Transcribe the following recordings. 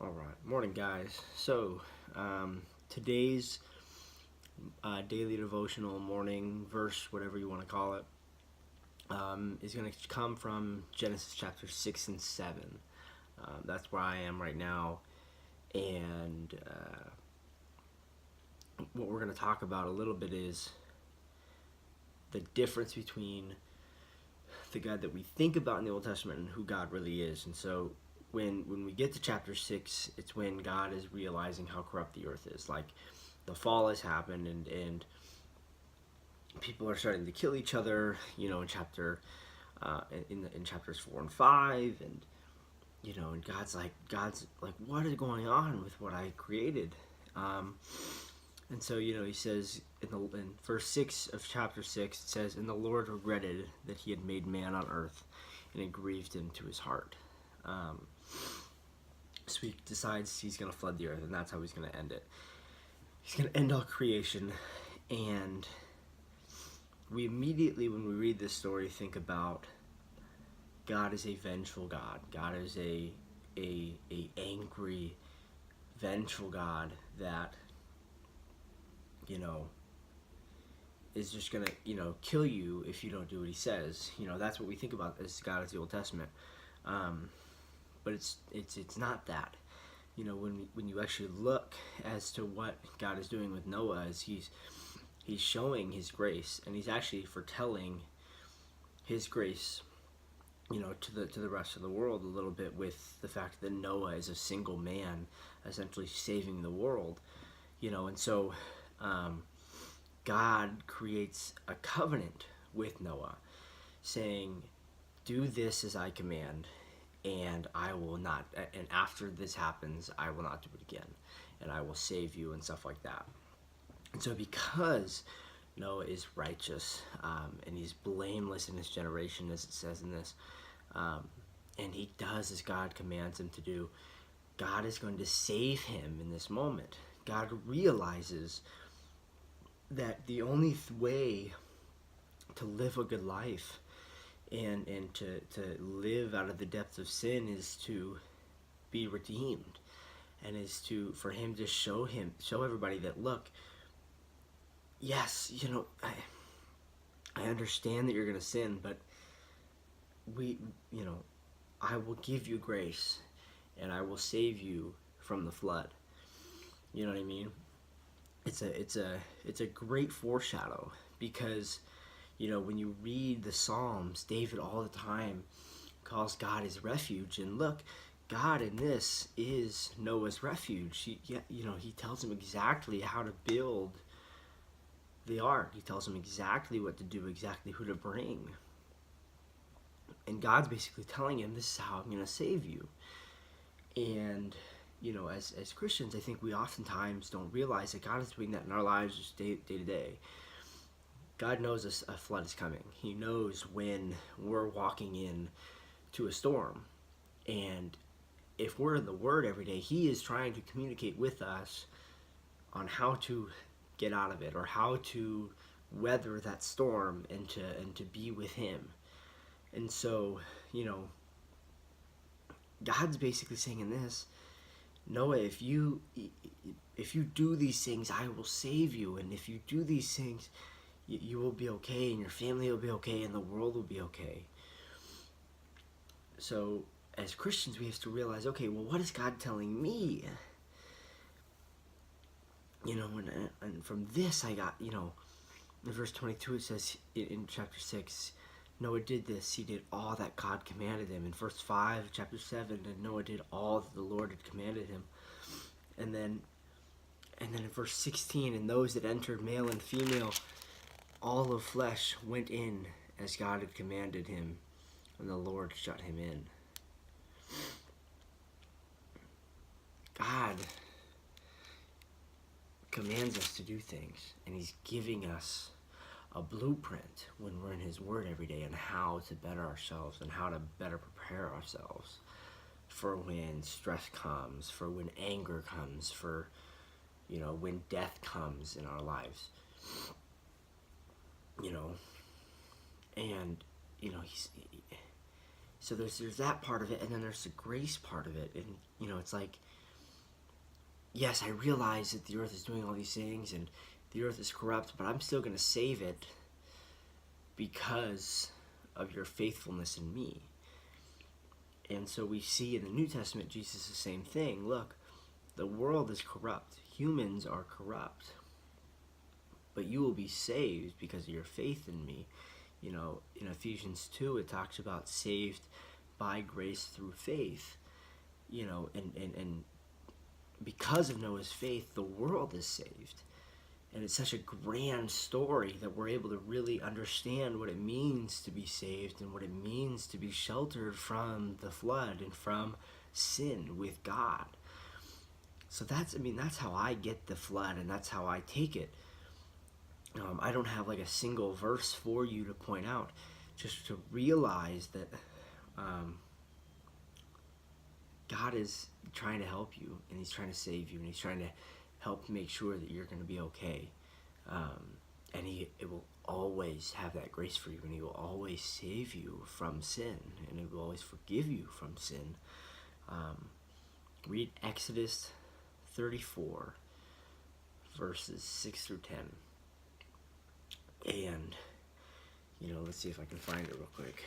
All right, morning, guys. Today's daily devotional morning verse, whatever you want to call it, is going to come from Genesis chapter 6 and 7. That's where I am right now, and what we're going to talk about a little bit is the difference between the God that we think about in the Old Testament and who God really is. And so when we get to chapter 6, it's when God is realizing how corrupt the earth is. Like, the fall has happened, and people are starting to kill each other, in chapters 4 and 5, and God's like, what is going on with what I created? And so, he says in verse 6 of chapter 6, it says, "And the Lord regretted that he had made man on earth, and it grieved him to his heart." So he decides he's going to flood the earth, and that's how he's going to end it. He's going to end all creation, and we immediately, when we read this story, think about God is a vengeful God. God is a angry, vengeful God that is just gonna, kill you if you don't do what he says. That's what we think about as God as the Old Testament. But it's not that. When you actually look as to what God is doing with Noah, is he's showing his grace, and he's actually foretelling his grace, to the rest of the world a little bit, with the fact that Noah is a single man essentially saving the world. And so God creates a covenant with Noah, saying, "Do this as I command, and I will not, and after this happens, I will not do it again, and I will save you," and stuff like that. And so because Noah is righteous, and he's blameless in his generation, as it says in this, and he does as God commands him to do, God is going to save him in this moment. God realizes that the only way to live a good life and to live out of the depths of sin is to be redeemed, and is for him to show everybody that, look, yes, I understand that you're going to sin, but I will give you grace, and I will save you from the flood. You know what I mean? It's a great foreshadow, because when you read the Psalms, David all the time calls God his refuge, and look, God in this is Noah's refuge. He tells him exactly how to build the ark. He tells him exactly what to do, exactly who to bring, and God's basically telling him, this is how I'm going to save you. And as Christians, I think we oftentimes don't realize that God is doing that in our lives just day to day. God knows a flood is coming. He knows when we're walking in to a storm. And if we're in the Word every day, he is trying to communicate with us on how to get out of it, or how to weather that storm, and to be with him. And so, God's basically saying in this, Noah, if you do these things, I will save you. And if you do these things, you will be okay, and your family will be okay, and the world will be okay. So as Christians, we have to realize, okay, well, what is God telling me? And from this I got, in verse 22 it says in chapter 6, Noah did this, he did all that God commanded him. In verse 5, chapter 7, and Noah did all that the Lord had commanded him. And then in verse 16, and those that entered, male and female, all of flesh, went in as God had commanded him, and the Lord shut him in. God commands us to do things, and he's giving us a blueprint when we're in his Word every day, on how to better ourselves, and how to better prepare ourselves for when stress comes, for when anger comes, for when death comes in our lives. And so there's that part of it, and then there's the grace part of it. And it's like, yes, I realize that the earth is doing all these things and the earth is corrupt, but I'm still going to save it because of your faithfulness in me. And so we see in the New Testament, Jesus, the same thing. Look, the world is corrupt. Humans are corrupt. But you will be saved because of your faith in me. You know, in Ephesians 2, it talks about saved by grace through faith. You know, and because of Noah's faith, the world is saved. And it's such a grand story that we're able to really understand what it means to be saved and what it means to be sheltered from the flood and from sin with God. So that's how I get the flood, and that's how I take it. I don't have like a single verse for you to point out, just to realize that God is trying to help you, and He's trying to save you, and He's trying to help make sure that you're going to be okay. And it will always have that grace for you, and He will always save you from sin, and He will always forgive you from sin. Read Exodus 34, verses 6 through 10. And, you know, let's see if I can find it real quick.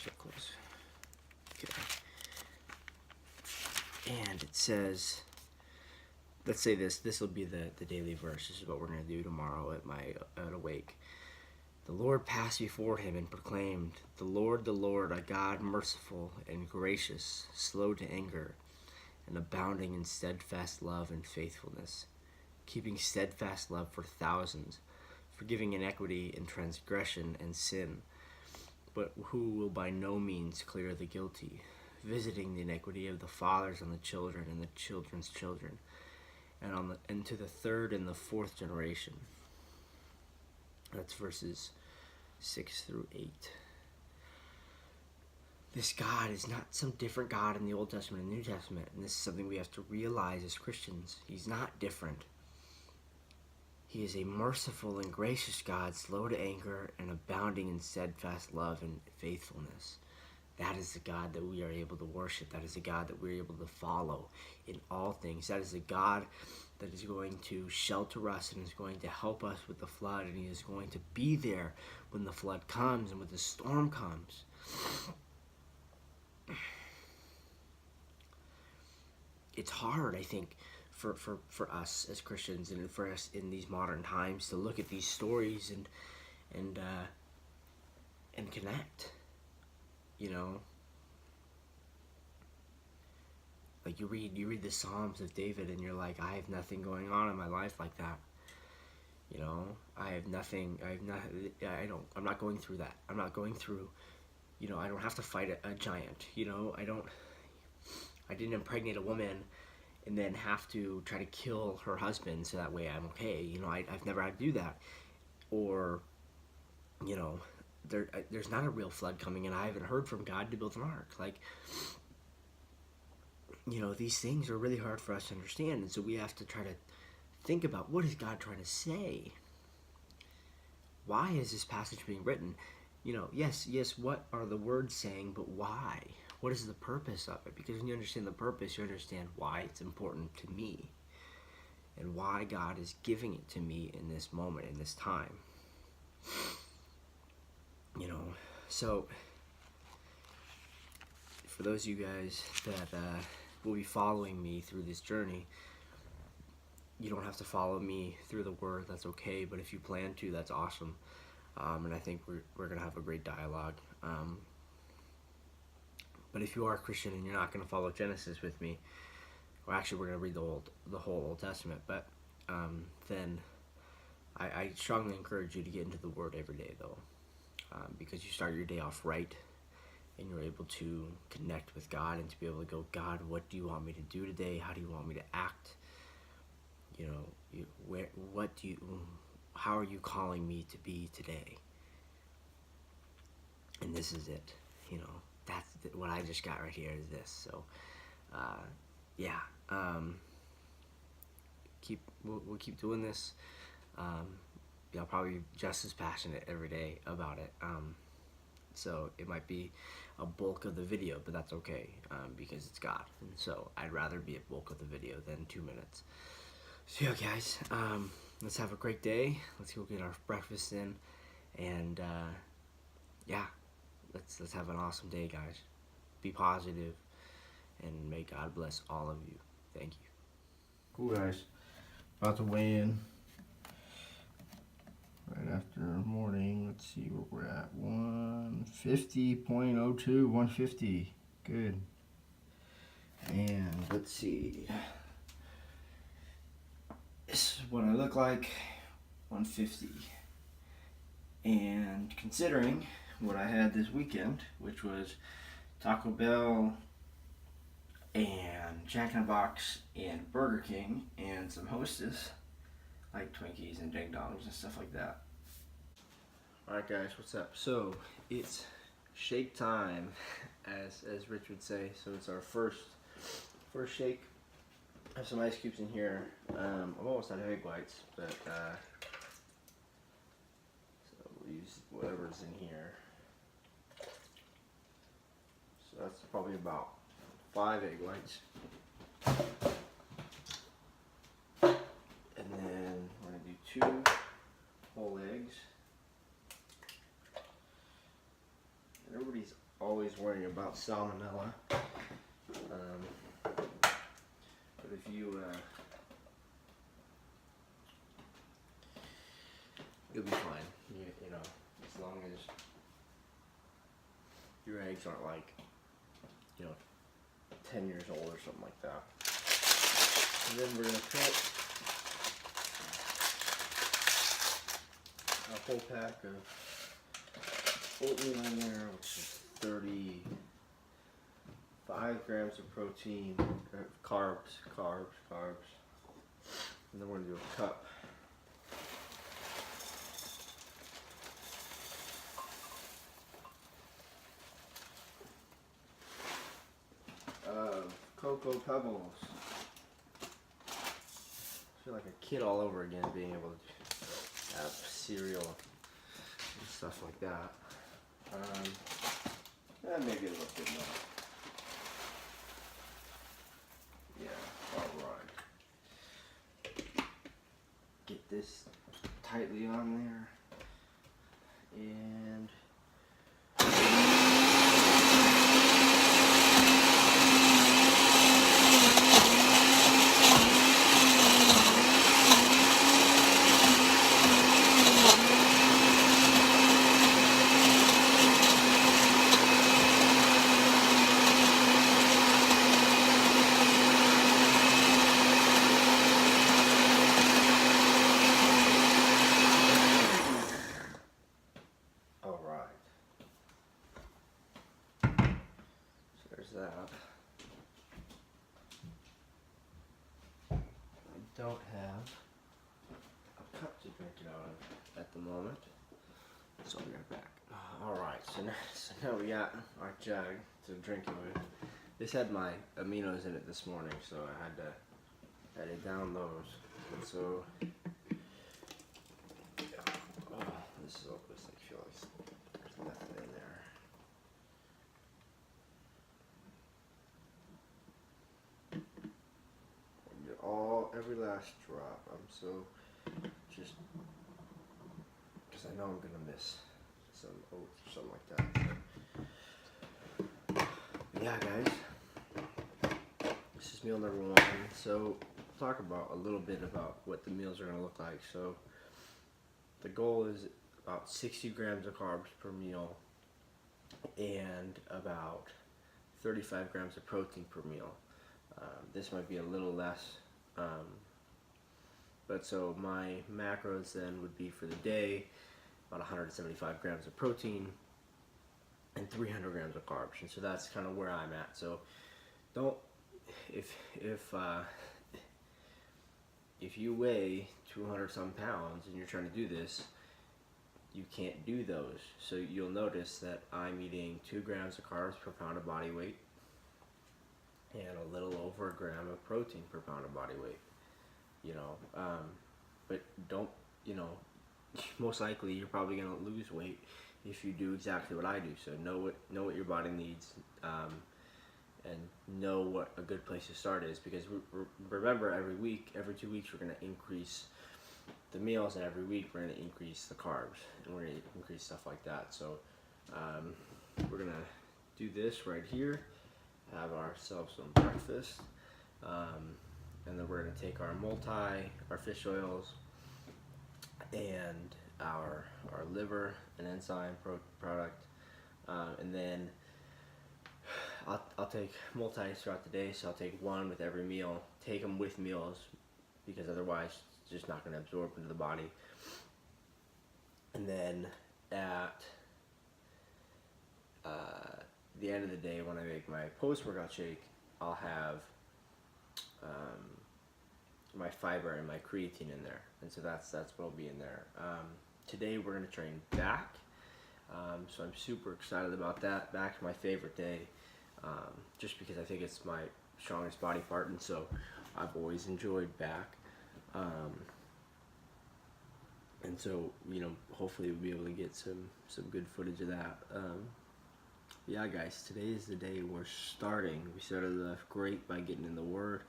Check close. Okay. And it says, let's say this will be the daily verse. This is what we're going to do tomorrow at Awake. The Lord passed before him and proclaimed, the Lord, a God merciful and gracious, slow to anger, and abounding in steadfast love and faithfulness, keeping steadfast love for thousands, forgiving iniquity and transgression and sin, but who will by no means clear the guilty, visiting the iniquity of the fathers on the children and the children's children, and to the third and the fourth generation. That's verses 6 through 8. This God is not some different God in the Old Testament and New Testament, and this is something we have to realize as Christians. He's not different. He is a merciful and gracious God, slow to anger and abounding in steadfast love and faithfulness. That is the God that we are able to worship. That is the God that we're able to follow in all things. That is the God that is going to shelter us and is going to help us with the flood, and He is going to be there when the flood comes and when the storm comes. It's hard, I think, for us as Christians and for us in these modern times to look at these stories and connect. You know, like you read the Psalms of David, and you're like, I have nothing going on in my life like that. You know, I'm not going through that. I'm not going through, you know, I don't have to fight a giant. You know, I didn't impregnate a woman and then have to try to kill her husband so that way I'm okay. You know, I've never had to do that. Or, you know, there's not a real flood coming, and I haven't heard from God to build an ark. Like, you know, these things are really hard for us to understand, and so we have to try to think about, what is God trying to say? Why is this passage being written? You know, yes, what are the words saying, but why? What is the purpose of it? Because when you understand the purpose, you understand why it's important to me and why God is giving it to me in this moment, in this time. You know, so for those of you guys that will be following me through this journey, you don't have to follow me through the Word, that's okay, but if you plan to, that's awesome. And I think we're going to have a great dialogue. But if you are a Christian and you're not going to follow Genesis with me, or actually we're going to read the whole Old Testament, but then I strongly encourage you to get into the Word every day, though, because you start your day off right, and you're able to connect with God and to be able to go, God, what do you want me to do today? How do you want me to act? You know, how are you calling me to be today? And this is it. You know, that's what I just got right here is this. So, yeah. We'll keep doing this. I'll probably be just as passionate every day about it. So it might be a bulk of the video, but that's okay, because it's God. And so I'd rather be a bulk of the video than 2 minutes. So yeah, guys, let's have a great day. Let's go get our breakfast in, and yeah, let's have an awesome day, guys. Be positive, and may God bless all of you. Thank you. Cool, guys. About to weigh in right after morning. Let's see where we're at. 150.02, 150. Good. And let's see. This is what I look like. 150. And considering what I had this weekend, which was Taco Bell and Jack in the Box and Burger King and some Hostess, like Twinkies and Ding Dongs and stuff like that. Alright guys, what's up? So it's shake time, as Rich would say. So it's our first shake. I have some ice cubes in here. I'm almost out of egg whites, but so we'll use whatever's in here. So that's probably about 5 egg whites. And then we're gonna do 2 whole eggs. And everybody's always worrying about salmonella. But if you you'll be fine. You know, as long as your eggs aren't like, 10 years old or something like that. And then we're gonna put a whole pack of oatmeal in there, which is 35 grams of protein, carbs. And then we're gonna do a cup of Cocoa Pebbles. I feel like a kid all over again, being able to have cereal and stuff like that. And maybe a little bit more. Yeah, alright. Get this tightly on there. And that. I don't have a cup to drink it out of at the moment, so I'll be right back. Alright, so now we got our jug to drink it with. This had my aminos in it this morning, so I had to down those. And so, this is all this like feels like there's nothing in there. Every last drop. I'm so just because I know I'm gonna miss some oats or something like that. But yeah, guys, this is meal number 1. So we'll talk about a little bit about what the meals are gonna look like. So the goal is about 60 grams of carbs per meal and about 35 grams of protein per meal. This might be a little less. But so my macros then would be for the day about 175 grams of protein and 300 grams of carbs, and so that's kind of where I'm at. So don't if you weigh 200 some pounds and you're trying to do this, you can't do those. So you'll notice that I'm eating 2 grams of carbs per pound of body weight and a little over a gram of protein per pound of body weight. But don't, most likely you're probably going to lose weight if you do exactly what I do. So know what your body needs, and know what a good place to start is, because remember, every 2 weeks, we're going to increase the meals, and every week we're going to increase the carbs, and we're going to increase stuff like that. So we're going to do this right here, have ourselves some breakfast, and then we're going to take our our fish oils, and our liver and enzyme product, and then I'll take multis throughout the day. So I'll take one with every meal. Take them with meals, because otherwise it's just not going to absorb into the body. And then at the end of the day, when I make my post-workout shake, I'll have my fiber and my creatine in there, and so that's what'll be in there. Today we're going to train back, so I'm super excited about that. Back's my favorite day, just because I think it's my strongest body part, and so I've always enjoyed back. And so, hopefully we'll be able to get some good footage of that. Yeah, guys, today is the day we're starting. We started off great by getting in the Word.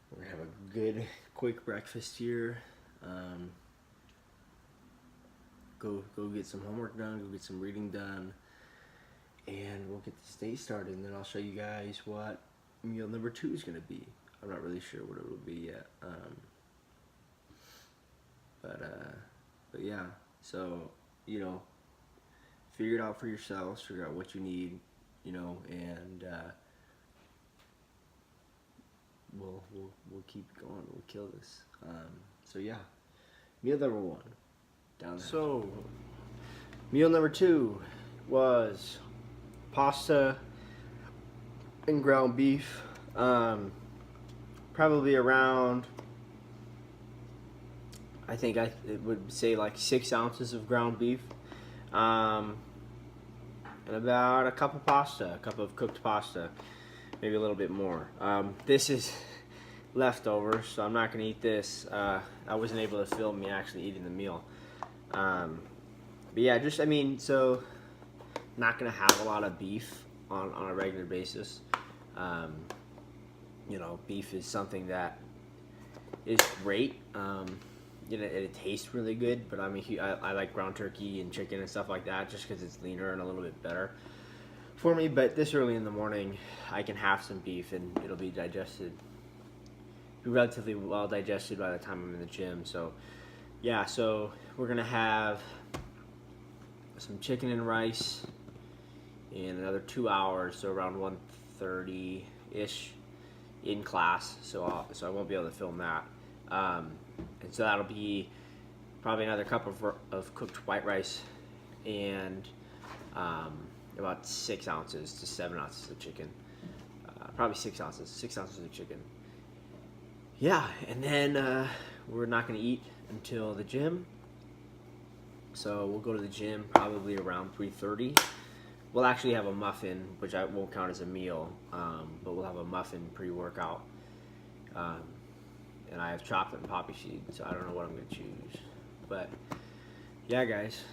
We're gonna have a good, quick breakfast here. Go get some homework done. Go get some reading done, and we'll get this day started. And then I'll show you guys what meal number 2 is gonna be. I'm not really sure what it will be yet. But yeah. So figure it out for yourselves. Figure out what you need. And we'll keep going. We'll kill this. So yeah, meal number 1 down there. So meal number 2 was pasta and ground beef. Probably around, I think it would say like 6 ounces of ground beef, and about a cup of cooked pasta, maybe a little bit more. This is leftover, so I'm not going to eat this. I wasn't able to film me actually eating the meal. But yeah, so not going to have a lot of beef on a regular basis. Beef is something that is great. It tastes really good, but I like ground turkey and chicken and stuff like that just because it's leaner and a little bit better for me. But this early in the morning, I can have some beef and it'll be relatively well digested by the time I'm in the gym. So yeah, so we're gonna have some chicken and rice in another 2 hours, so around 1:30-ish in class. So I won't be able to film that. And so that'll be probably another cup of cooked white rice, and about 6 ounces to 7 ounces of chicken. Probably 6 ounces of chicken. Yeah, and then we're not going to eat until the gym. So we'll go to the gym probably around 3:30. We'll actually have a muffin, which I won't count as a meal, but we'll have a muffin pre-workout. And I have chocolate and poppy seeds, so I don't know what I'm going to choose. But yeah, guys,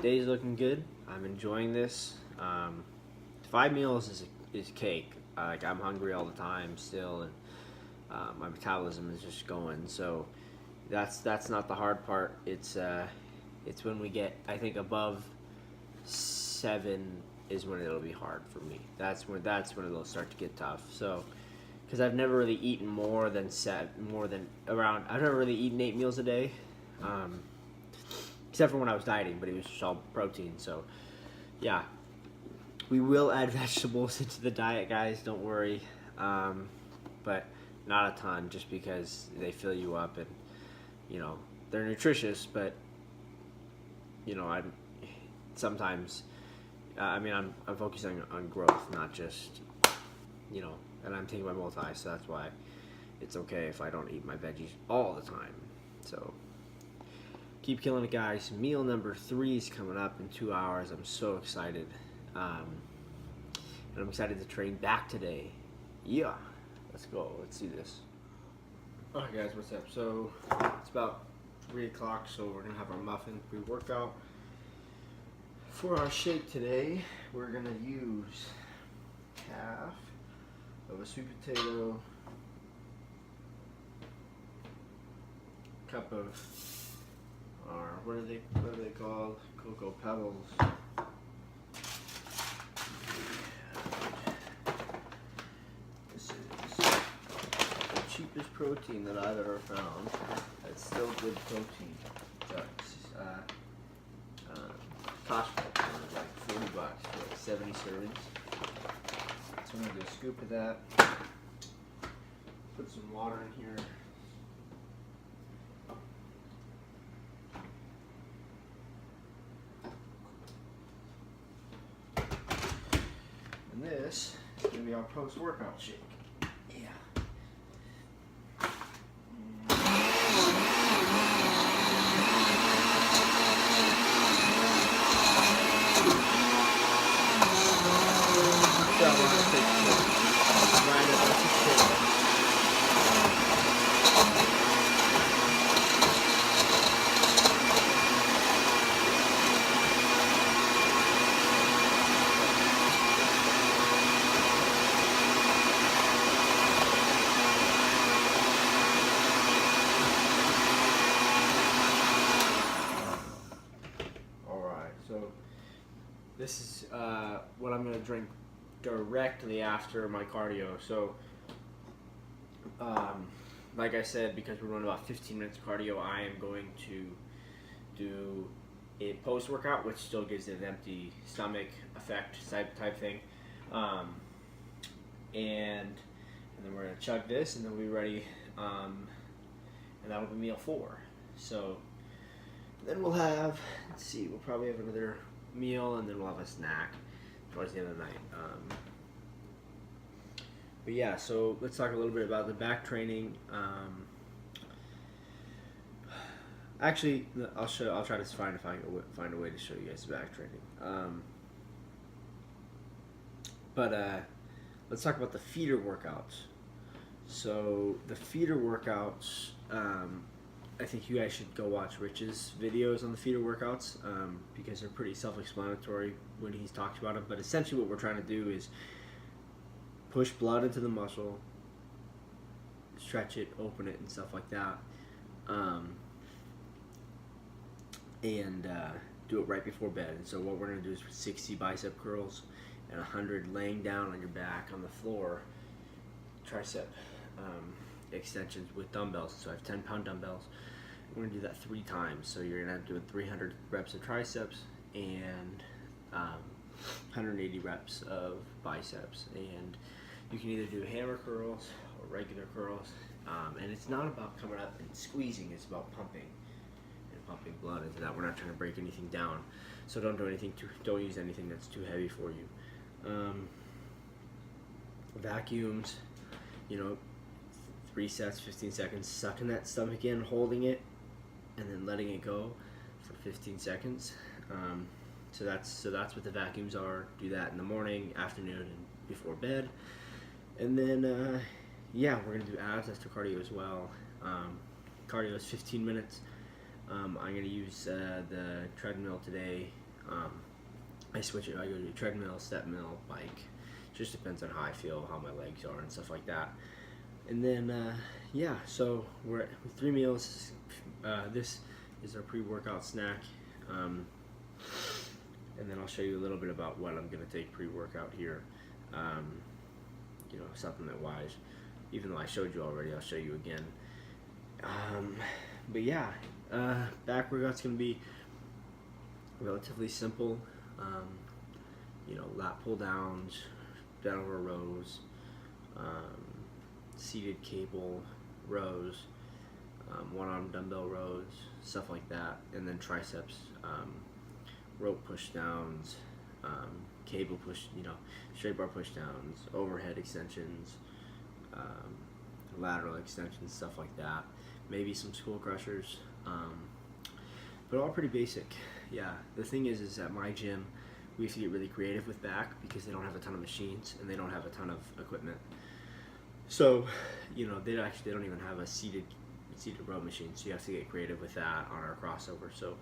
day's looking good. I'm enjoying this. 5 meals is cake. I'm hungry all the time still, and my metabolism is just going. So that's not the hard part. It's when we get, I think, above 7 is when it'll be hard for me. That's when it'll start to get tough. So, because I've never really eaten I've never really eaten 8 meals a day, except for when I was dieting, but it was just all protein. So yeah, we will add vegetables into the diet, guys, don't worry, but not a ton, just because they fill you up, and they're nutritious, but I'm focusing on growth, not just and I'm taking my multi, so that's why it's okay if I don't eat my veggies all the time. So keep killing it, guys. Meal number 3 is coming up in 2 hours. I'm so excited, and I'm excited to train back today. Yeah, let's go. Let's see this. Alright, guys, what's up? So it's about 3 o'clock, so we're gonna have our muffin pre-workout. For our shake today, we're gonna use half of a sweet potato, cup of our what are they called? Cocoa Pebbles. This is the cheapest protein that I've ever found. It's still good protein. Costco for like $40 for like 70 servings. So I'm gonna do a scoop of that. Put some water in here. And this is gonna be our post-workout shake. Yeah. This is what I'm going to drink directly after my cardio. So, like I said, because we're doing about 15 minutes of cardio, I am going to do a post-workout, which still gives it an empty stomach effect type thing. And then we're going to chug this, and then we'll be ready, and that'll be meal 4. So then we'll have, let's see, we'll probably have another meal, and then we'll have a snack towards the end of the night. But yeah, so let's talk a little bit about the back training. Actually, I'll try to find a way to show you guys the back training. But let's talk about the feeder workouts. So the feeder workouts, I think you guys should go watch Rich's videos on the feeder workouts because they're pretty self-explanatory when he talks about them. But essentially what we're trying to do is push blood into the muscle, stretch it, open it, and stuff like that. And do it right before bed. And so what we're going to do is 60 bicep curls and 100 laying down on your back on the floor, tricep extensions with dumbbells. So I have 10-pound dumbbells. We're going to do that 3 times. So you're going to do 300 reps of triceps and 180 reps of biceps. And you can either do hammer curls or regular curls. And it's not about coming up and squeezing, it's about pumping blood into that. We're not trying to break anything down. So don't use anything that's too heavy for you. Vacuums, 3 sets, 15 seconds, sucking that stomach in, holding it, and then letting it go for 15 seconds. So that's what the vacuums are. Do that in the morning, afternoon, and before bed. And then we're gonna do abs after cardio as well. Cardio is 15 minutes. I'm gonna use the treadmill today. I switch it. I go to treadmill, step mill, bike. Just depends on how I feel, how my legs are, and stuff like that. And then so we're at 3 meals. This is our pre-workout snack. And then I'll show you a little bit about what I'm gonna take pre-workout here. Supplement wise. Even though I showed you already, I'll show you again. Back workout's gonna be relatively simple. Lat pull downs, down over rows, seated cable rows, one-arm dumbbell rows, stuff like that, and then triceps, rope push downs, cable push, straight bar push downs, overhead extensions, lateral extensions, stuff like that. Maybe some skull crushers, but all pretty basic. Yeah, the thing is at my gym, we have to get really creative with back because they don't have a ton of machines and they don't have a ton of equipment. So, they don't even have a seated row machine. So you have to get creative with that on our crossover. So,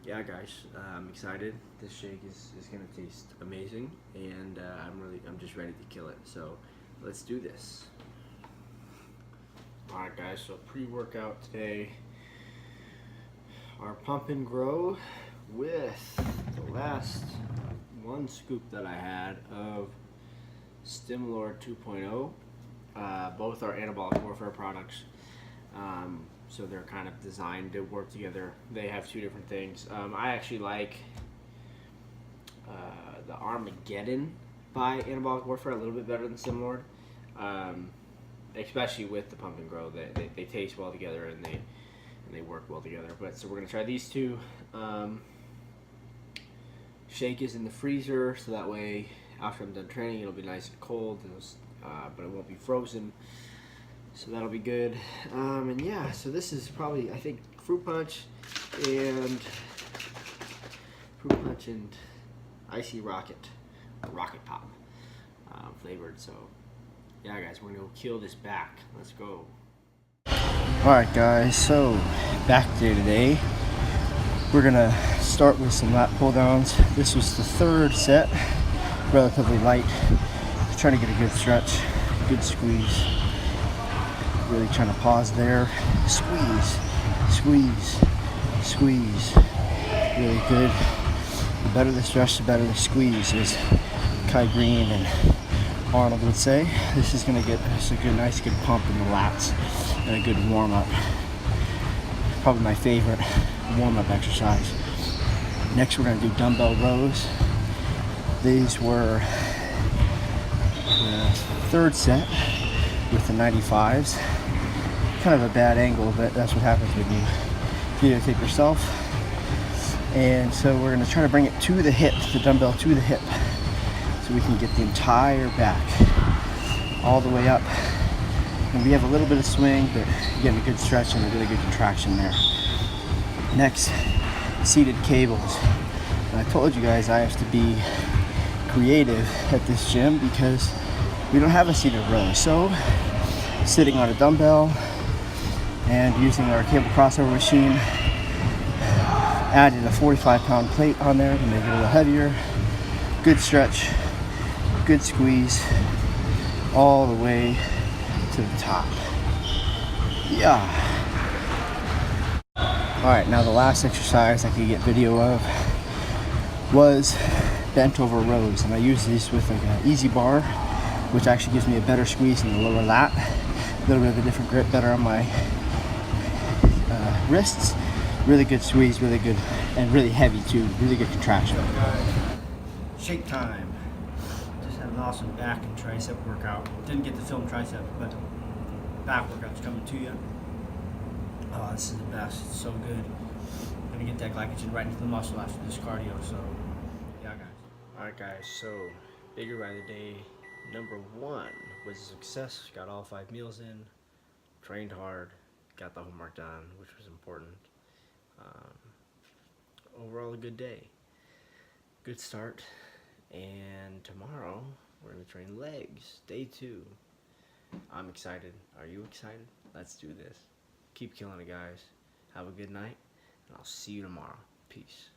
yeah, guys, I'm excited. This shake is gonna taste amazing, and I'm just ready to kill it. So let's do this. All right, guys. So pre-workout today. Our pump and grow with the last 1 scoop that I had of Stimlord 2.0. Both are anabolic warfare products. So they're kind of designed to work together. They have 2 different things. I actually like the Armageddon by Anabolic Warfare a little bit better than Stimlord, especially with the Pump and Grow. They taste well together and they work well together. But so we're gonna try these 2. Shake is in the freezer, so that way after I'm done training, it'll be nice and cold, but it won't be frozen. So that'll be good. And yeah, so this is probably, I think, fruit punch and icy rocket pop flavored. So yeah, guys, we're gonna go kill this back. Let's go. All right, guys. So back day today. We're gonna start with some lat pull downs. This was the 3rd set, relatively light. Trying to get a good stretch, good squeeze. Really trying to pause there. Squeeze, squeeze, squeeze. Really good. The better the stretch, the better the squeeze, as Kai Green and Arnold would say. This is gonna get us a good, nice, good pump in the lats and a good warm up. Probably my favorite warm up exercise. Next, we're gonna do dumbbell rows. These were the 3rd set with the 95s. Kind of a bad angle, but that's what happens when you videotape yourself. And so we're going to try to bring it to the hip, the dumbbell to the hip, so we can get the entire back all the way up. And we have a little bit of swing, but getting a good stretch and a really good contraction there. Next, seated cables. And I told you guys I have to be creative at this gym because we don't have a seated row. So sitting on a dumbbell and using our cable crossover machine, added a 45-pound plate on there to make it a little heavier. Good stretch, good squeeze, all the way to the top. Yeah. All right, now the last exercise I could get video of was bent over rows, and I use these with like an easy bar, which actually gives me a better squeeze in the lower lat, a little bit of a different grip, better on my wrists. Really good squeeze, really good, and really heavy too, really good contraction. Shake time. Just had an awesome back and tricep workout. Didn't get to film tricep, but back workout's coming to you. Oh, this is the best, it's so good. Gonna get that glycogen right into the muscle after this cardio, so yeah, guys. Alright, guys, so bigger by the day number 1 was a success. Got all 5 meals in, trained hard, got the homework done, which was important. Overall, a good day, good start. And tomorrow we're gonna train legs, day 2. I'm excited. Are you excited? Let's do this. Keep killing it, guys. Have a good night, and I'll see you tomorrow. Peace.